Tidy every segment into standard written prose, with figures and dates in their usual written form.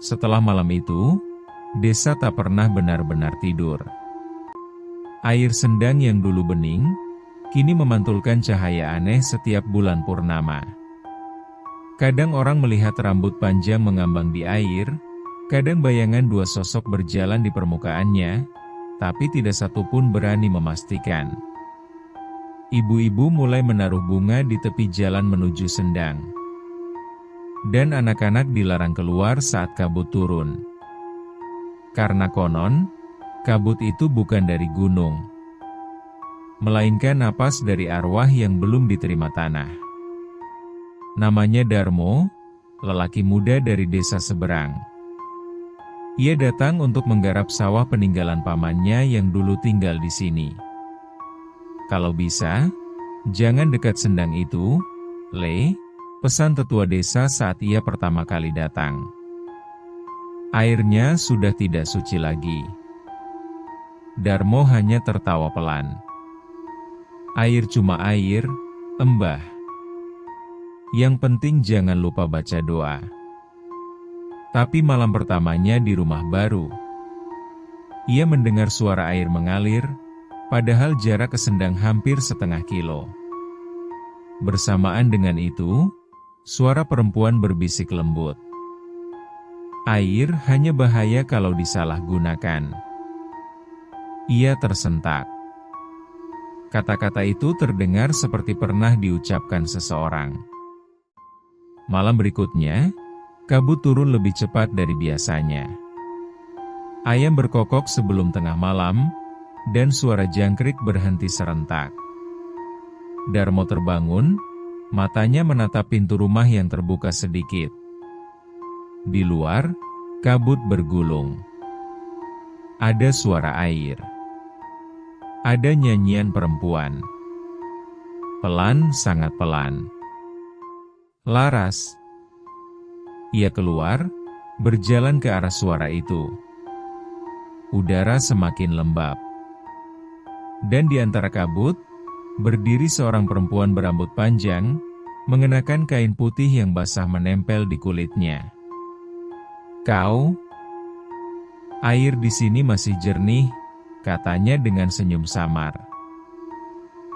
Setelah malam itu, desa tak pernah benar-benar tidur. Air Sendang yang dulu bening, kini memantulkan cahaya aneh setiap bulan purnama. Kadang orang melihat rambut panjang mengambang di air, kadang bayangan dua sosok berjalan di permukaannya, tapi tidak satu pun berani memastikan. Ibu-ibu mulai menaruh bunga di tepi jalan menuju Sendang. Dan anak-anak dilarang keluar saat kabut turun. Karena konon, kabut itu bukan dari gunung, melainkan napas dari arwah yang belum diterima tanah. Namanya Darmo, lelaki muda dari desa seberang. Ia datang untuk menggarap sawah peninggalan pamannya yang dulu tinggal di sini. Kalau bisa, jangan dekat Sendang itu, Le, pesan tetua desa saat ia pertama kali datang. Airnya sudah tidak suci lagi. Darmo hanya tertawa pelan. Air cuma air, Mbah. Yang penting jangan lupa baca doa. Tapi malam pertamanya di rumah baru, ia mendengar suara air mengalir, padahal jarak ke Sendang hampir setengah kilo. Bersamaan dengan itu, suara perempuan berbisik lembut. Air hanya bahaya kalau disalahgunakan. Ia tersentak. Kata-kata itu terdengar seperti pernah diucapkan seseorang. Malam berikutnya, kabut turun lebih cepat dari biasanya. Ayam berkokok sebelum tengah malam, dan suara jangkrik berhenti serentak. Darmo terbangun, matanya menatap pintu rumah yang terbuka sedikit. Di luar, kabut bergulung. Ada suara air. Ada nyanyian perempuan. Pelan, sangat pelan. Laras. Ia keluar, berjalan ke arah suara itu. Udara semakin lembab. Dan di antara kabut, berdiri seorang perempuan berambut panjang, mengenakan kain putih yang basah menempel di kulitnya. Kau? Air di sini masih jernih, katanya dengan senyum samar.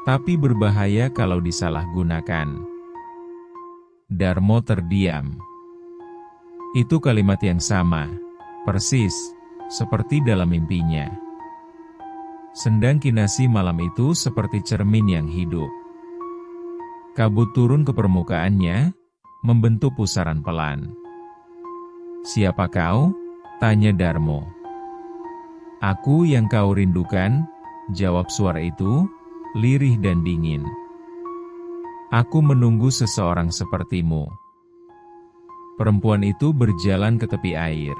Tapi berbahaya kalau disalahgunakan. Darmo terdiam. Itu kalimat yang sama, persis, seperti dalam mimpinya. Sendang Kinasi malam itu seperti cermin yang hidup. Kabut turun ke permukaannya, membentuk pusaran pelan. Siapa kau? Tanya Darmo. Aku yang kau rindukan, jawab suara itu, lirih dan dingin. Aku menunggu seseorang sepertimu. Perempuan itu berjalan ke tepi air.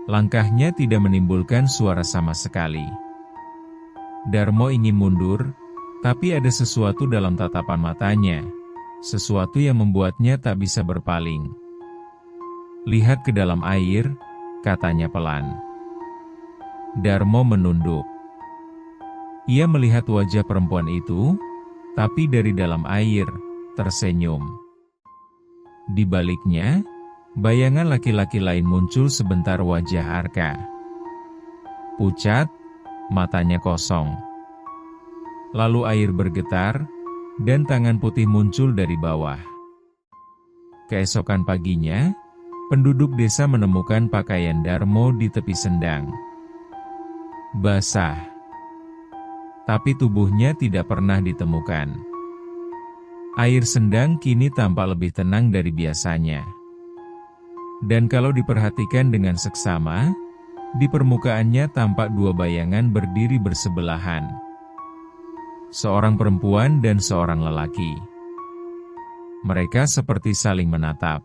Langkahnya tidak menimbulkan suara sama sekali. Darmo ingin mundur, tapi ada sesuatu dalam tatapan matanya, sesuatu yang membuatnya tak bisa berpaling. Lihat ke dalam air, katanya pelan. Darmo menunduk. Ia melihat wajah perempuan itu, tapi dari dalam air, tersenyum. Di baliknya, bayangan laki-laki lain muncul sebentar wajah Arka. Pucat, matanya kosong. Lalu air bergetar, dan tangan putih muncul dari bawah. Keesokan paginya, penduduk desa menemukan pakaian Darmo di tepi Sendang. Basah. Tapi tubuhnya tidak pernah ditemukan. Air Sendang kini tampak lebih tenang dari biasanya. Dan kalau diperhatikan dengan seksama, di permukaannya tampak dua bayangan berdiri bersebelahan. Seorang perempuan dan seorang lelaki. Mereka seperti saling menatap.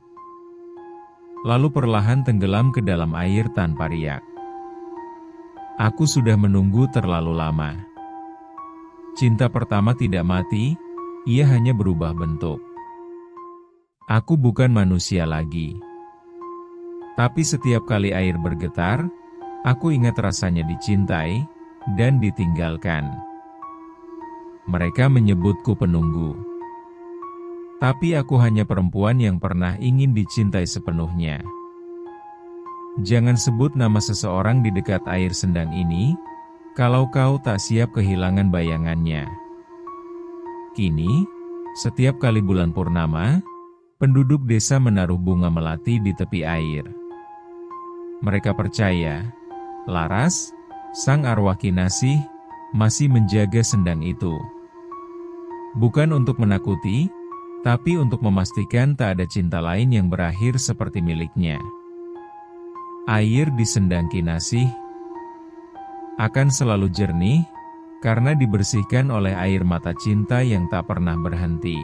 Lalu perlahan tenggelam ke dalam air tanpa riak. Aku sudah menunggu terlalu lama. Cinta pertama tidak mati, ia hanya berubah bentuk. Aku bukan manusia lagi. Tapi setiap kali air bergetar, aku ingat rasanya dicintai, dan ditinggalkan. Mereka menyebutku penunggu. Tapi aku hanya perempuan yang pernah ingin dicintai sepenuhnya. Jangan sebut nama seseorang di dekat air sendang ini, kalau kau tak siap kehilangan bayangannya. Kini, setiap kali bulan purnama, penduduk desa menaruh bunga melati di tepi air. Mereka percaya, Laras, sang arwah Kinasih, masih menjaga sendang itu. Bukan untuk menakuti, tapi untuk memastikan tak ada cinta lain yang berakhir seperti miliknya. Air di sendang Kinasih akan selalu jernih, karena dibersihkan oleh air mata cinta yang tak pernah berhenti.